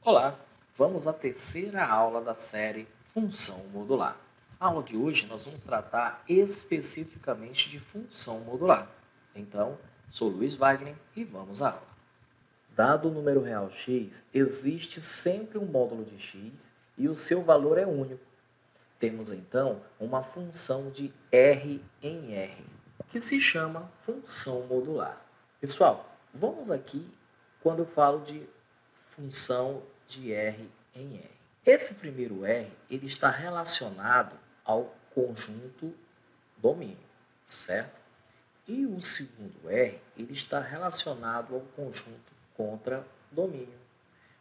Olá, vamos à terceira aula da série Função Modular. A aula de hoje nós vamos tratar especificamente de função modular. Então, sou Luiz Wagner e vamos à aula. Dado o número real x, existe sempre um módulo de x e o seu valor é único. Temos então uma função de R em R, que se chama função modular. Pessoal, vamos aqui quando eu falo de função de R em R. Esse primeiro R ele está relacionado ao conjunto domínio, certo? E o segundo R ele está relacionado ao conjunto contra domínio.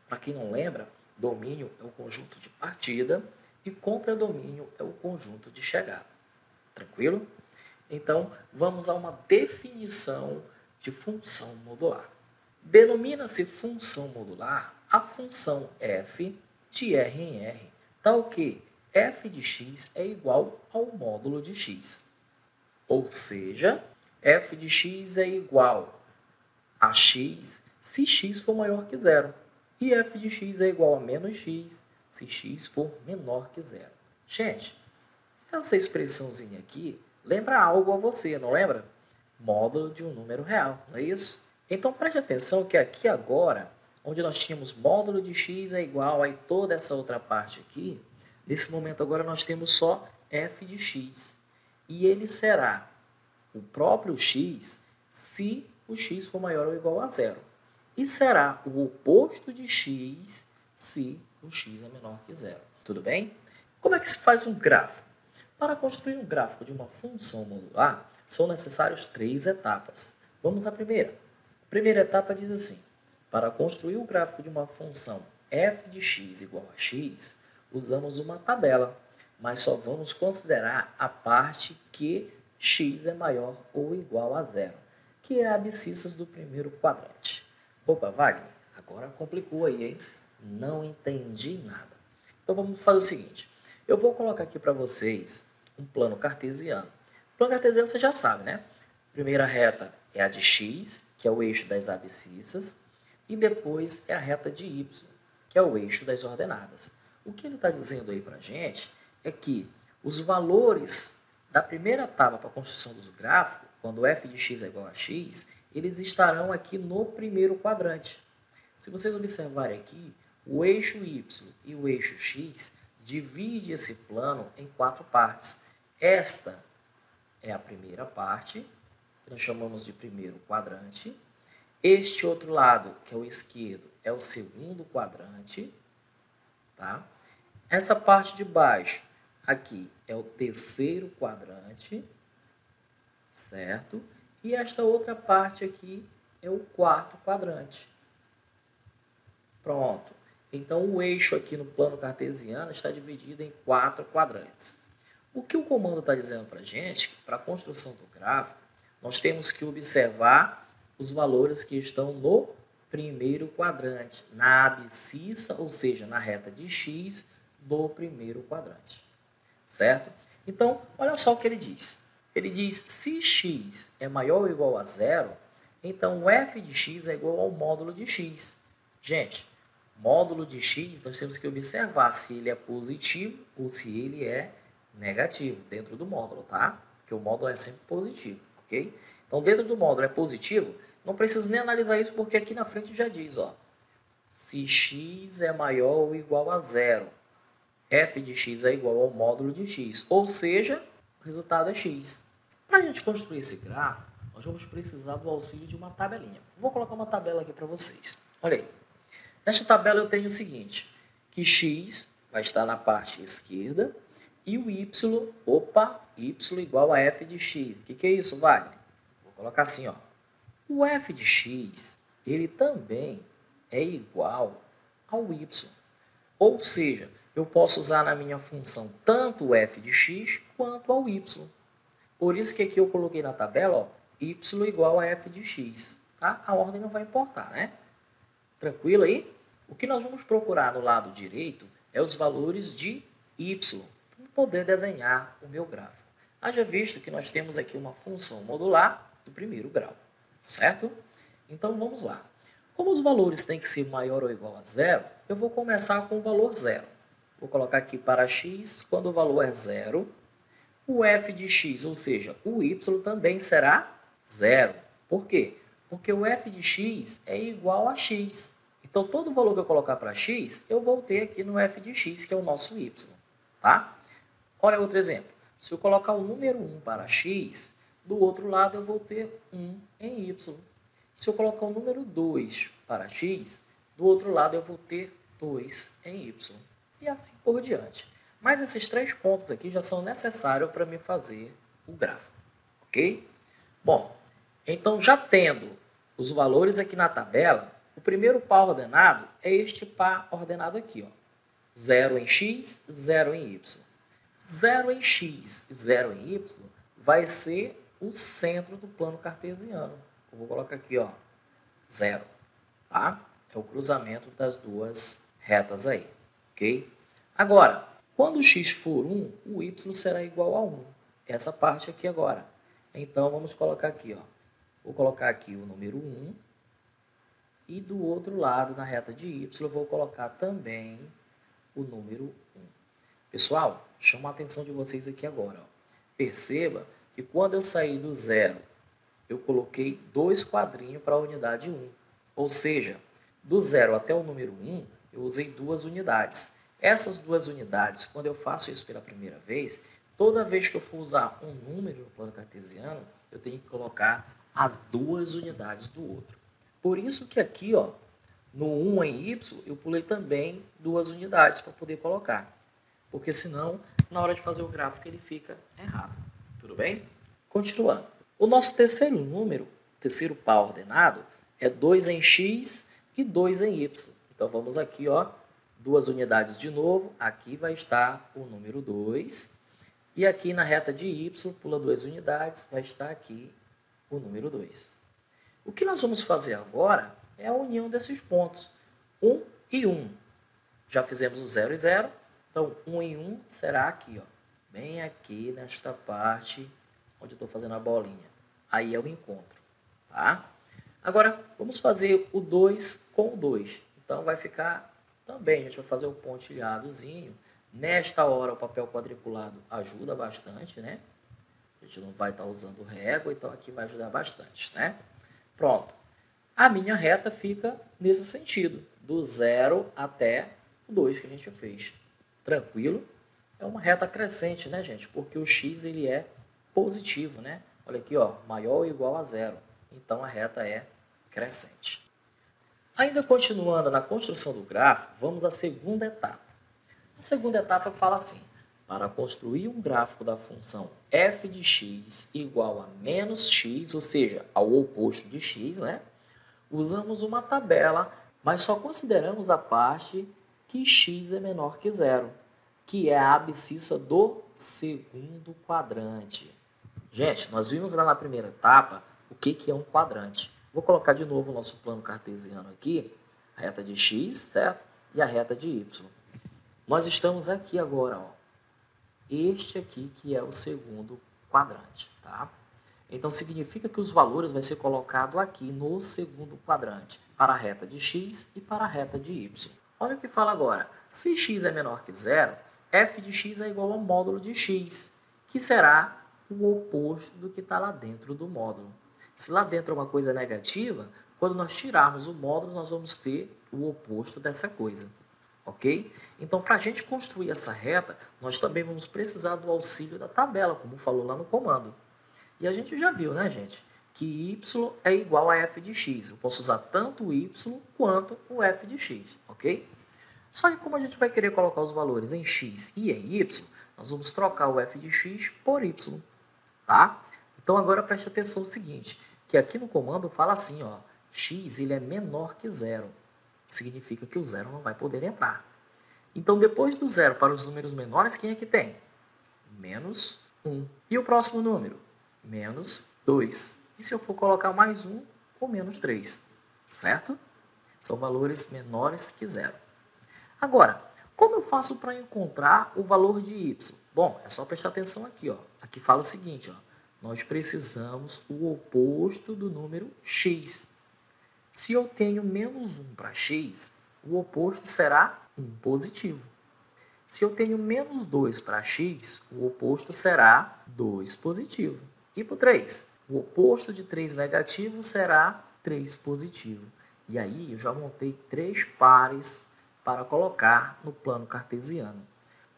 Para quem não lembra, domínio é o conjunto de partida e contra-domínio é o conjunto de chegada. Tranquilo? Então, vamos a uma definição de função modular. Denomina-se função modular a função f de R em R, tal que f de x é igual ao módulo de x. Ou seja, f de x é igual a x se x for maior que zero. E f de x é igual a menos x se x for menor que zero. Gente, essa expressãozinha aqui lembra algo a você, não lembra? Módulo de um número real, não é isso? Então preste atenção que aqui agora, onde nós tínhamos módulo de x é igual a toda essa outra parte aqui, nesse momento agora nós temos só f de x. E ele será o próprio x se o x for maior ou igual a zero. E será o oposto de x se o x é menor que zero. Tudo bem? Como é que se faz um gráfico? Para construir um gráfico de uma função modular, são necessárias 3 etapas. Vamos à primeira. A primeira etapa diz assim: para construir o gráfico de uma função f de x igual a x, usamos uma tabela, mas só vamos considerar a parte que x é maior ou igual a zero, que é a abscissas do primeiro quadrante. Opa, Wagner, agora complicou aí, hein? Não entendi nada. Então vamos fazer o seguinte: eu vou colocar aqui para vocês um plano cartesiano. O plano cartesiano você já sabe, né? A primeira reta é a de x, que é o eixo das abscissas, e depois é a reta de y, que é o eixo das ordenadas. O que ele está dizendo aí para a gente é que os valores da primeira etapa para a construção do gráfico, quando f de x é igual a x, eles estarão aqui no primeiro quadrante. Se vocês observarem aqui, o eixo y e o eixo x divide esse plano em 4 partes. Esta é a primeira parte, que nós chamamos de primeiro quadrante. Este outro lado, que é o esquerdo, é o segundo quadrante. Tá? Essa parte de baixo, aqui, é o terceiro quadrante. Certo? E esta outra parte aqui é o quarto quadrante. Pronto. Então, o eixo aqui no plano cartesiano está dividido em 4 quadrantes. O que o comando está dizendo para a gente, para a construção do gráfico, nós temos que observar os valores que estão no primeiro quadrante, na abscissa, ou seja, na reta de x do primeiro quadrante. Certo? Então, olha só o que ele diz. Ele diz, se x é maior ou igual a zero, então o f de x é igual ao módulo de x. Gente, módulo de x, nós temos que observar se ele é positivo ou se ele é negativo dentro do módulo, tá? Porque o módulo é sempre positivo, ok? Então, dentro do módulo é positivo, não precisa nem analisar isso, porque aqui na frente já diz, ó, se x é maior ou igual a zero, f de x é igual ao módulo de x, ou seja, o resultado é x. Para a gente construir esse gráfico, nós vamos precisar do auxílio de uma tabelinha. Vou colocar uma tabela aqui para vocês. Olha aí. Nesta tabela eu tenho o seguinte, que x vai estar na parte esquerda e o y, y igual a f de x. O que é isso, Wagner? Vou colocar assim, ó. O f de x, ele também é igual ao y. Ou seja, eu posso usar na minha função tanto o f de x quanto ao y. Por isso que aqui eu coloquei na tabela, ó, y igual a f de x. Tá? A ordem não vai importar, né? Tranquilo aí? O que nós vamos procurar no lado direito é os valores de y, para poder desenhar o meu gráfico. Haja visto que nós temos aqui uma função modular do primeiro grau, certo? Então, vamos lá. Como os valores têm que ser maior ou igual a zero, eu vou começar com o valor zero. Vou colocar aqui para x, quando o valor é zero, o f de x, ou seja, o y, também será zero. Por quê? Porque o f de x é igual a x. Então, todo valor que eu colocar para x, eu vou ter aqui no f de x, que é o nosso y. Tá? Olha outro exemplo. Se eu colocar o número 1 para x, do outro lado eu vou ter 1 em y. Se eu colocar o número 2 para x, do outro lado eu vou ter 2 em y. E assim por diante. Mas esses 3 pontos aqui já são necessários para me fazer o gráfico. Ok? Bom, então já tendo os valores aqui na tabela, o primeiro par ordenado é este par ordenado aqui. Ó. 0 em x, 0 em y. 0 em x e 0 em y vai ser o centro do plano cartesiano. Eu vou colocar aqui, ó, 0, tá? É o cruzamento das duas retas aí, ok? Agora, quando o x for 1, o y será igual a 1. Essa parte aqui agora. Então, vamos colocar aqui, ó. Vou colocar aqui o número 1 e do outro lado, na reta de y, eu vou colocar também o número 1. Pessoal, chama a atenção de vocês aqui agora. Ó. Perceba que quando eu saí do 0, eu coloquei 2 quadrinhos para a unidade 1. Ou seja, do 0 até o número 1, eu usei 2 unidades. Essas 2 unidades, quando eu faço isso pela primeira vez, toda vez que eu for usar um número no plano cartesiano, eu tenho que colocar a 2 unidades do outro. Por isso que aqui, ó, no 1 em y, eu pulei também 2 unidades para poder colocar. Porque senão, na hora de fazer o gráfico, ele fica errado. Tudo bem? Continuando. O nosso terceiro número, terceiro par ordenado, é 2 em x e 2 em y. Então, vamos aqui, ó, 2 unidades de novo. Aqui vai estar o número 2. E aqui na reta de y, pula 2 unidades, vai estar aqui o número 2. O que nós vamos fazer agora é a união desses pontos. 1 e 1. Já fizemos o 0 e 0. Então, 1 em 1 será aqui, ó, bem aqui nesta parte onde eu estou fazendo a bolinha. Aí é o encontro, tá? Agora, vamos fazer o 2 com o 2. Então, vai ficar também, a gente vai fazer o pontilhadozinho. Nesta hora, o papel quadriculado ajuda bastante, né? A gente não vai estar usando régua, então aqui vai ajudar bastante, né? Pronto. A minha reta fica nesse sentido, do 0 até o 2 que a gente fez. Tranquilo? É uma reta crescente, né, gente? Porque o x ele é positivo, né? Olha aqui, ó, maior ou igual a 0. Então, a reta é crescente. Ainda continuando na construção do gráfico, vamos à segunda etapa. A segunda etapa fala assim, para construir um gráfico da função f de x igual a menos x, ou seja, ao oposto de x, né? Usamos uma tabela, mas só consideramos a parte que x é menor que zero, que é a abscissa do segundo quadrante. Gente, nós vimos lá na primeira etapa o que é um quadrante. Vou colocar de novo o nosso plano cartesiano aqui, a reta de x, certo? E a reta de y. Nós estamos aqui agora, ó. Este aqui que é o segundo quadrante, tá? Então, significa que os valores vão ser colocados aqui no segundo quadrante, para a reta de x e para a reta de y. Olha o que fala agora. Se x é menor que zero, f de x é igual ao módulo de x, que será o oposto do que está lá dentro do módulo. Se lá dentro é uma coisa negativa, quando nós tirarmos o módulo, nós vamos ter o oposto dessa coisa. Ok? Então, para a gente construir essa reta, nós também vamos precisar do auxílio da tabela, como falou lá no comando. E a gente já viu, né, gente? Que y é igual a f de x. Eu posso usar tanto o y quanto o f de x, ok? Só que como a gente vai querer colocar os valores em x e em y, nós vamos trocar o f de x por y, tá? Então agora preste atenção no seguinte, que aqui no comando fala assim, ó, x ele é menor que zero. Significa que o zero não vai poder entrar. Então depois do zero para os números menores, quem é que tem? Menos 1. E o próximo número? Menos 2. E se eu for colocar mais 1, ou menos 3, certo? São valores menores que zero. Agora, como eu faço para encontrar o valor de y? Bom, é só prestar atenção aqui, ó. Aqui fala o seguinte, ó. Nós precisamos o oposto do número x. Se eu tenho menos 1 para x, o oposto será 1 positivo. Se eu tenho menos 2 para x, o oposto será 2 positivo. E para o 3? O oposto de 3 negativo será 3 positivo. E aí eu já montei 3 pares para colocar no plano cartesiano.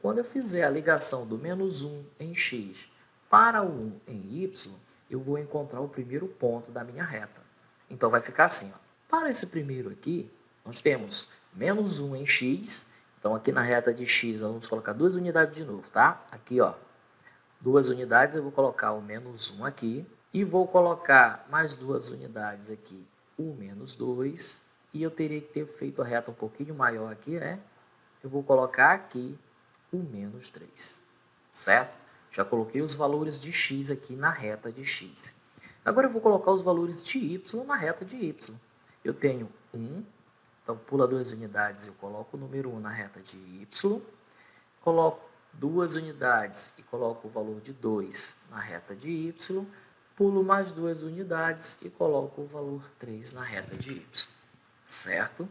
Quando eu fizer a ligação do menos 1 em x para o 1 em y, eu vou encontrar o primeiro ponto da minha reta. Então vai ficar assim, ó. Para esse primeiro aqui, nós temos menos 1 em x. Então aqui na reta de x, nós vamos colocar 2 unidades de novo, tá? Aqui, ó, 2 unidades, eu vou colocar o menos 1 aqui. E vou colocar mais 2 unidades aqui, o menos 2. E eu teria que ter feito a reta um pouquinho maior aqui, né? Eu vou colocar aqui o menos 3, certo? Já coloquei os valores de x aqui na reta de x. Agora eu vou colocar os valores de y na reta de y. Eu tenho 1, então pula 2 unidades e eu coloco o número 1 na reta de y. Coloco 2 unidades e coloco o valor de 2 na reta de y. Pulo mais 2 unidades e coloco o valor 3 na reta de y, certo?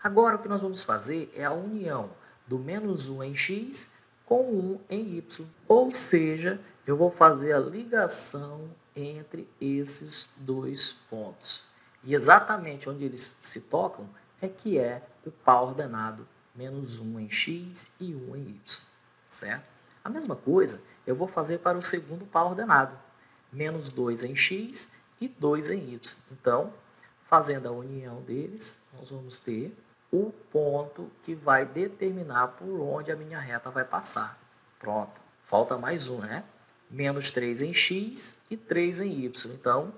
Agora o que nós vamos fazer é a união do menos 1 em x com 1 em y. Ou seja, eu vou fazer a ligação entre esses dois pontos. E exatamente onde eles se tocam é que é o par ordenado menos 1 em x e 1 em y, certo? A mesma coisa eu vou fazer para o segundo par ordenado, menos 2 em x e 2 em y. Então, fazendo a união deles, nós vamos ter o ponto que vai determinar por onde a minha reta vai passar. Pronto. Falta mais um, né? Menos 3 em x e 3 em y. Então,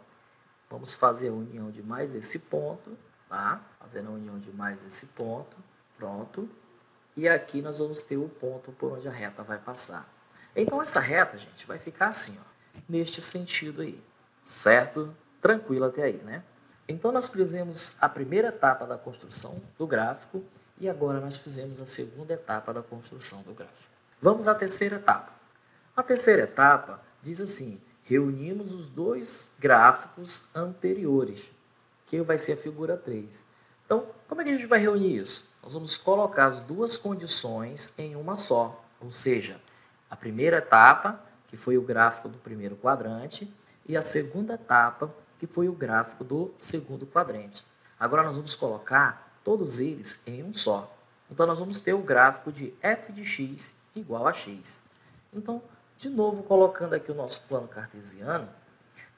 vamos fazer a união de mais esse ponto, tá? Fazendo a união de mais esse ponto. Pronto. E aqui nós vamos ter o ponto por onde a reta vai passar. Então, essa reta, gente, vai ficar assim, ó, neste sentido aí. Certo? Tranquilo até aí, né? Então, nós fizemos a primeira etapa da construção do gráfico e agora nós fizemos a segunda etapa da construção do gráfico. Vamos à terceira etapa. A terceira etapa diz assim, reunimos os dois gráficos anteriores, que vai ser a figura 3. Então, como é que a gente vai reunir isso? Nós vamos colocar as duas condições em uma só, ou seja, a primeira etapa, que foi o gráfico do primeiro quadrante, e a segunda etapa, que foi o gráfico do segundo quadrante. Agora nós vamos colocar todos eles em um só. Então nós vamos ter o gráfico de f de x igual a x. Então, de novo, colocando aqui o nosso plano cartesiano,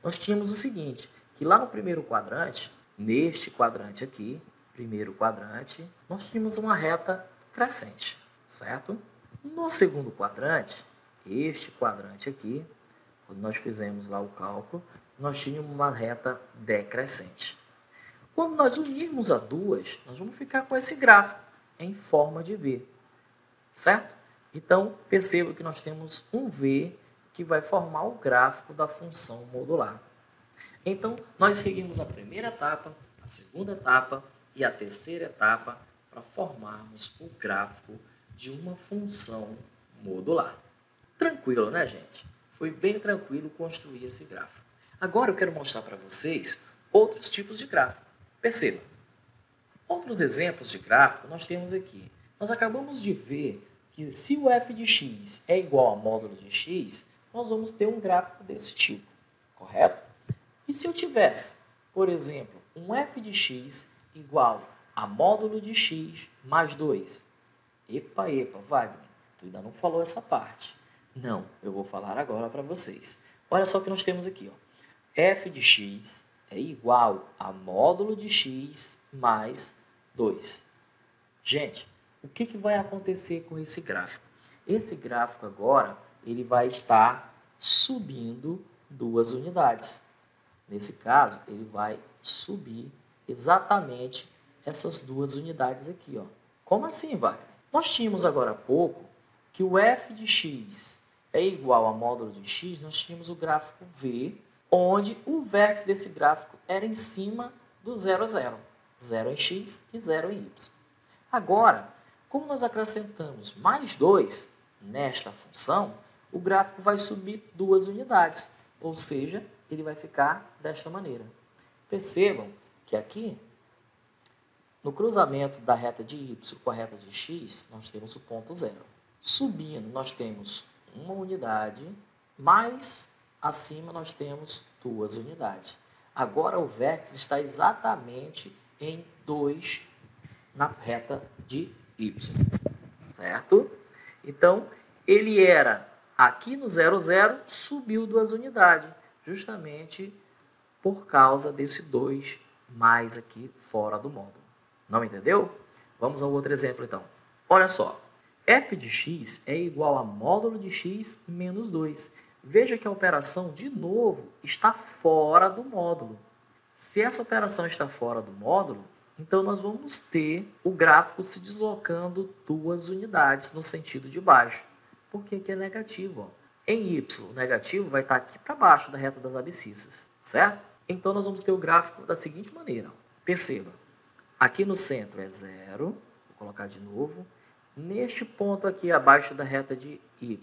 nós tínhamos o seguinte, que lá no primeiro quadrante, neste quadrante aqui, primeiro quadrante, nós tínhamos uma reta crescente, certo? No segundo quadrante, este quadrante aqui, quando nós fizemos lá o cálculo, nós tínhamos uma reta decrescente. Quando nós unirmos a duas, nós vamos ficar com esse gráfico em forma de V, certo? Então, perceba que nós temos um V que vai formar o gráfico da função modular. Então, nós seguimos a primeira etapa, a segunda etapa e a terceira etapa para formarmos o gráfico de uma função modular. Tranquilo, né, gente? Foi bem tranquilo construir esse gráfico. Agora eu quero mostrar para vocês outros tipos de gráfico. Perceba, outros exemplos de gráfico nós temos aqui. Nós acabamos de ver que se o f de x é igual a módulo de x, nós vamos ter um gráfico desse tipo, correto? E se eu tivesse, por exemplo, um f de x igual a módulo de x mais 2? Epa, Wagner, tu ainda não falou essa parte. Não, eu vou falar agora para vocês. Olha só o que nós temos aqui, ó. F de x é igual a módulo de x mais 2. Gente, o que vai acontecer com esse gráfico? Esse gráfico agora ele vai estar subindo 2 unidades. Nesse caso, ele vai subir exatamente essas 2 unidades aqui, ó. Como assim, Wagner? Nós tínhamos agora há pouco que o f de x é igual a módulo de x, nós tínhamos o gráfico V, onde o vértice desse gráfico era em cima do 0, 0. 0 em x e 0 em y. Agora, como nós acrescentamos mais 2 nesta função, o gráfico vai subir 2 unidades, ou seja, ele vai ficar desta maneira. Percebam que aqui no cruzamento da reta de y com a reta de x, nós temos o ponto zero. Subindo, nós temos uma unidade, mais acima nós temos 2 unidades. Agora o vértice está exatamente em 2 na reta de y, certo? Então, ele era aqui no 0, 0, subiu 2 unidades, justamente por causa desse 2 mais aqui fora do módulo. Não entendeu? Vamos ao outro exemplo, então. Olha só, f de x é igual a módulo de x menos 2. Veja que a operação, de novo, está fora do módulo. Se essa operação está fora do módulo, então nós vamos ter o gráfico se deslocando 2 unidades no sentido de baixo. Porque aqui é negativo. Ó. Em y, o negativo vai estar aqui para baixo da reta das abscissas, certo? Então nós vamos ter o gráfico da seguinte maneira. Ó. Perceba, aqui no centro é 0, vou colocar de novo. Neste ponto aqui abaixo da reta de y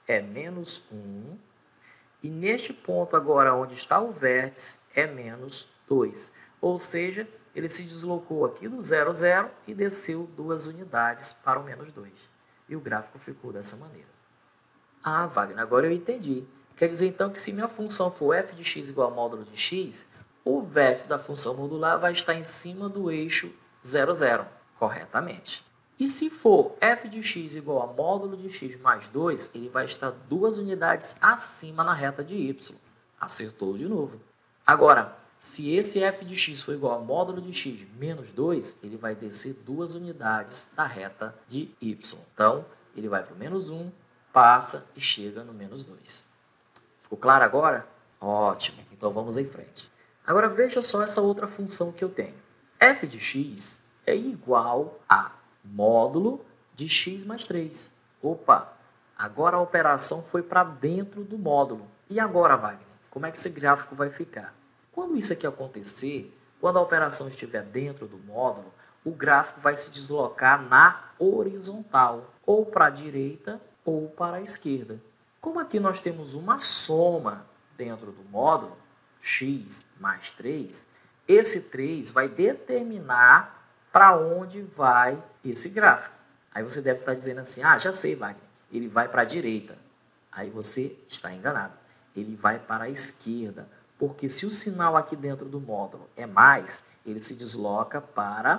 é menos 1. E neste ponto agora onde está o vértice é menos 2. Ou seja, ele se deslocou aqui do 0, 0 e desceu 2 unidades para o menos 2. E o gráfico ficou dessa maneira. Ah, Wagner, agora eu entendi. Quer dizer então que se minha função for f de x igual a módulo de x, o vértice da função modular vai estar em cima do eixo 0, 0, corretamente. E se for f de x igual a módulo de x mais 2, ele vai estar 2 unidades acima na reta de y. Acertou de novo. Agora, se esse f de x for igual a módulo de x menos 2, ele vai descer 2 unidades da reta de y. Então, ele vai para o menos 1, passa e chega no menos 2. Ficou claro agora? Ótimo. Então, vamos em frente. Agora, veja só essa outra função que eu tenho. f de x é igual a módulo de x mais 3. Opa! Agora a operação foi para dentro do módulo. E agora, Wagner? Como é que esse gráfico vai ficar? Quando isso aqui acontecer, quando a operação estiver dentro do módulo, o gráfico vai se deslocar na horizontal, ou para a direita ou para a esquerda. Como aqui nós temos uma soma dentro do módulo, x mais 3, esse 3 vai determinar para onde vai esse gráfico. Aí você deve estar dizendo assim, ah, já sei, Wagner, ele vai para a direita. Aí você está enganado. Ele vai para a esquerda, porque se o sinal aqui dentro do módulo é mais, ele se desloca para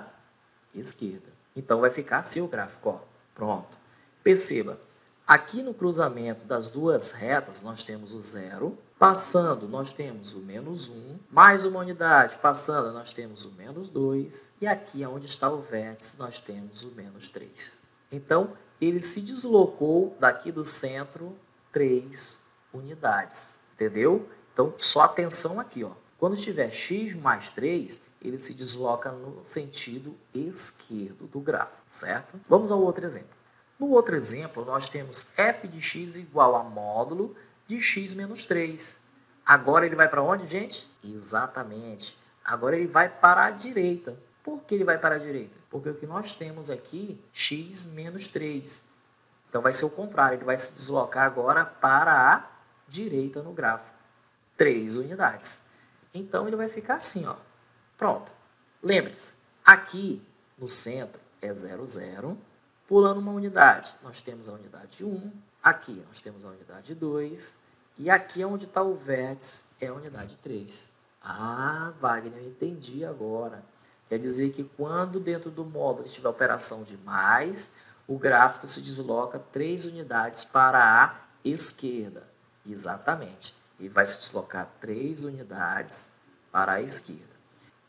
a esquerda. Então vai ficar assim o gráfico, ó. Pronto. Perceba, aqui no cruzamento das duas retas nós temos o 0, passando nós temos o menos 1, mais uma unidade, passando nós temos o menos 2, e aqui onde está o vértice nós temos o menos 3. Então, ele se deslocou daqui do centro 3 unidades, entendeu? Então, só atenção aqui, ó. Quando estiver x mais 3, ele se desloca no sentido esquerdo do gráfico, certo? Vamos ao outro exemplo. No outro exemplo, nós temos f de x igual a módulo de x menos 3. Agora ele vai para onde, gente? Exatamente. Agora ele vai para a direita. Por que ele vai para a direita? Porque o que nós temos aqui, x menos 3. Então vai ser o contrário, ele vai se deslocar agora para a direita no gráfico. 3 unidades. Então ele vai ficar assim, ó. Pronto. Lembre-se, aqui no centro é 0, 0. Pulando uma unidade, nós temos a unidade 1. Aqui nós temos a unidade 2. E aqui onde está o vértice é a unidade 3. Ah, Wagner, eu entendi agora. Quer dizer que quando dentro do módulo estiver a operação de mais, o gráfico se desloca 3 unidades para a esquerda. Exatamente. Ele vai se deslocar 3 unidades para a esquerda.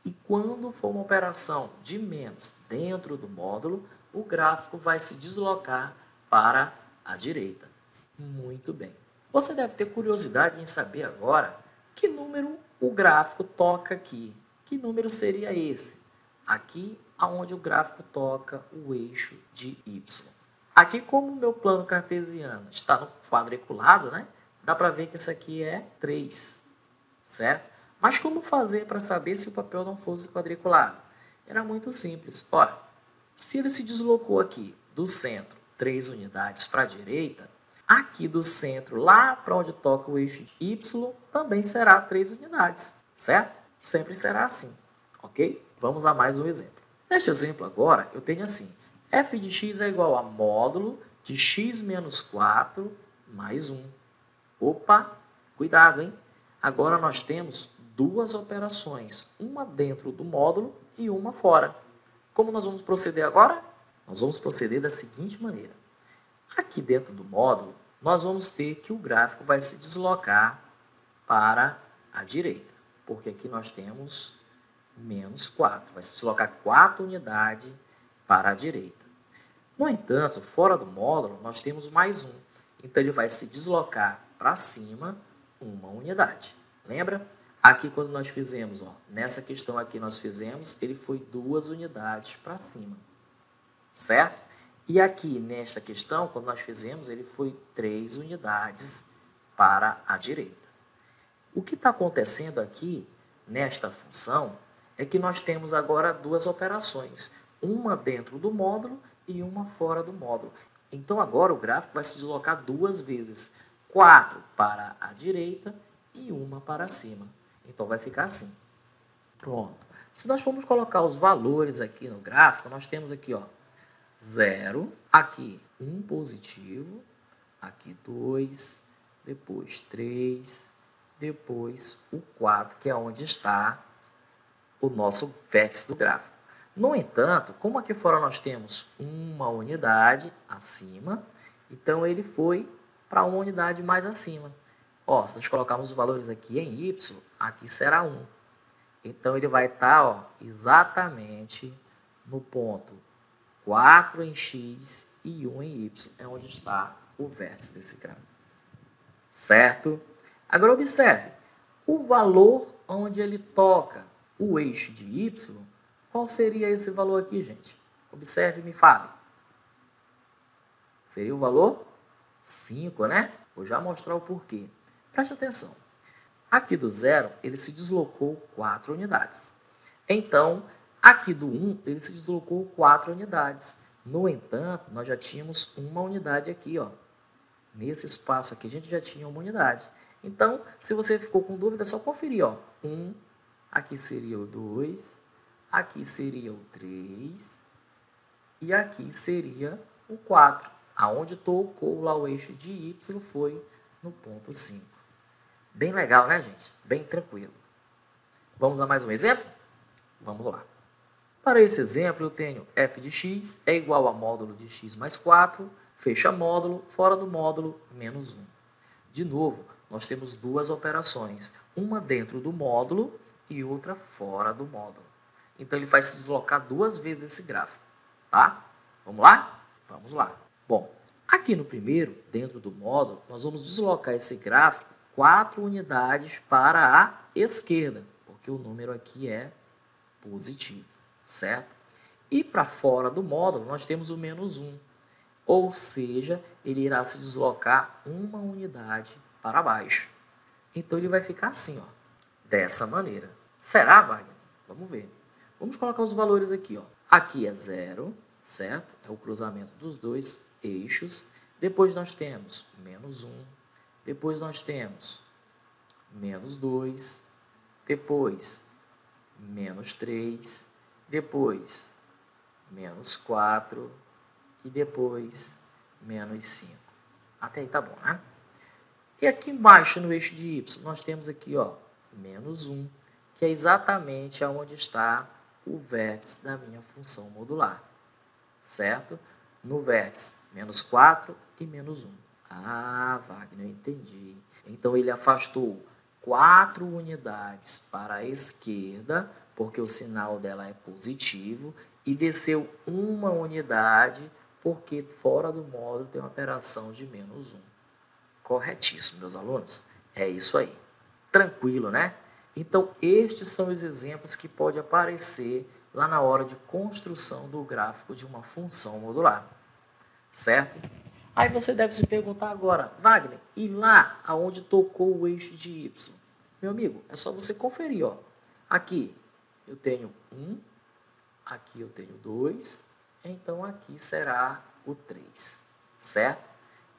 E quando for uma operação de menos dentro do módulo, o gráfico vai se deslocar para a direita. Muito bem. Você deve ter curiosidade em saber agora que número o gráfico toca aqui. Que número seria esse? Aqui onde o gráfico toca o eixo de y. Aqui, como o meu plano cartesiano está no quadriculado, né? Dá para ver que isso aqui é 3, certo? Mas como fazer para saber se o papel não fosse quadriculado? Era muito simples. Ora, se ele se deslocou aqui do centro 3 unidades para a direita, aqui do centro lá para onde toca o eixo y também será 3 unidades, certo? Sempre será assim, ok? Vamos a mais um exemplo. Neste exemplo agora, eu tenho assim, f de x é igual a módulo de x menos 4 mais 1. Opa, cuidado, hein? Agora nós temos duas operações, uma dentro do módulo e uma fora. Como nós vamos proceder agora? Nós vamos proceder da seguinte maneira. Aqui dentro do módulo, nós vamos ter que o gráfico vai se deslocar para a direita, porque aqui nós temos menos 4. Vai se deslocar 4 unidades para a direita. No entanto, fora do módulo, nós temos mais 1. Então, ele vai se deslocar para cima uma unidade. Lembra? Aqui, quando nós fizemos, nessa questão aqui nós fizemos, ele foi 2 unidades para cima. Certo? E aqui, nesta questão, quando nós fizemos, ele foi 3 unidades para a direita. O que está acontecendo aqui, nesta função, é que nós temos agora duas operações. Uma dentro do módulo e uma fora do módulo. Então, agora o gráfico vai se deslocar 2 vezes. 4 para a direita e uma para cima. Então, vai ficar assim. Pronto. Se nós formos colocar os valores aqui no gráfico, nós temos aqui, 0, aqui 1 positivo, aqui 2, depois 3, depois o 4, que é onde está o nosso vértice do gráfico. No entanto, como aqui fora nós temos uma unidade acima, então ele foi para uma unidade mais acima. Se nós colocarmos os valores aqui em y, aqui será 1. Então, ele vai estar exatamente no ponto 4 em x e 1 em y. É onde está o vértice desse gráfico. Certo? Agora, observe. O valor onde ele toca o eixo de y, qual seria esse valor aqui, gente? Observe e me fale. Seria o valor 5, né? Vou já mostrar o porquê. Preste atenção. Aqui do 0, ele se deslocou 4 unidades. Então, aqui do 1, ele se deslocou 4 unidades. No entanto, nós já tínhamos uma unidade aqui, Nesse espaço aqui, a gente já tinha uma unidade. Então, se você ficou com dúvida, é só conferir, 1, aqui seria o 2, aqui seria o 3 e aqui seria o 4. Aonde tocou lá o eixo de y foi no ponto 5. Bem legal, né, gente? Bem tranquilo. Vamos a mais um exemplo? Vamos lá. Para esse exemplo, eu tenho f de x é igual a módulo de x mais 4, fecha módulo, fora do módulo, menos 1. De novo, nós temos duas operações, uma dentro do módulo e outra fora do módulo. Então, ele vai se deslocar 2 vezes esse gráfico, tá? Vamos lá? Vamos lá. Bom, aqui no primeiro, dentro do módulo, nós vamos deslocar esse gráfico 4 unidades para a esquerda, porque o número aqui é positivo, certo? E para fora do módulo, nós temos o menos 1, ou seja, ele irá se deslocar uma unidade para baixo. Então, ele vai ficar assim, dessa maneira. Será, Wagner? Vamos ver. Vamos colocar os valores aqui, Aqui é 0, certo? É o cruzamento dos dois eixos. Depois nós temos menos 1. Depois nós temos menos 2. Depois menos 3. Depois menos 4. E depois menos 5. Até aí tá bom, né? E aqui embaixo no eixo de y, nós temos aqui, menos 1, que é exatamente onde está o vértice da minha função modular, certo? No vértice, menos 4 e menos 1. Ah, Wagner, eu entendi. Então, ele afastou 4 unidades para a esquerda, porque o sinal dela é positivo, e desceu uma unidade, porque fora do módulo tem uma operação de menos 1. Corretíssimo, meus alunos. É isso aí. Tranquilo, né? Então, estes são os exemplos que podem aparecer lá na hora de construção do gráfico de uma função modular. Certo? Aí você deve se perguntar agora, Wagner, e lá aonde tocou o eixo de y? Meu amigo, é só você conferir, Aqui eu tenho 1, aqui eu tenho 2, então aqui será o 3, certo?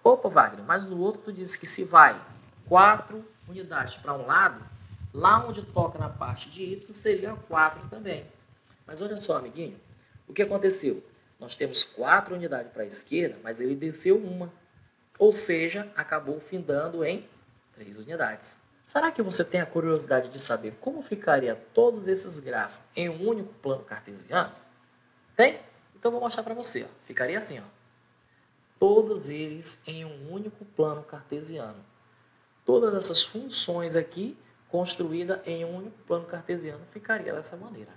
Opa, Wagner, mas no outro tu disse que se vai 4 unidades para um lado, lá onde toca na parte de y seria 4 também. Mas olha só, amiguinho, O que aconteceu? Nós temos 4 unidades para a esquerda, mas ele desceu uma. Ou seja, acabou findando em 3 unidades. Será que você tem a curiosidade de saber como ficaria todos esses grafos em um único plano cartesiano? Tem? Então vou mostrar para você. Ó. Ficaria assim, ó. Todos eles em um único plano cartesiano. Todas essas funções aqui construídas em um único plano cartesiano ficaria dessa maneira.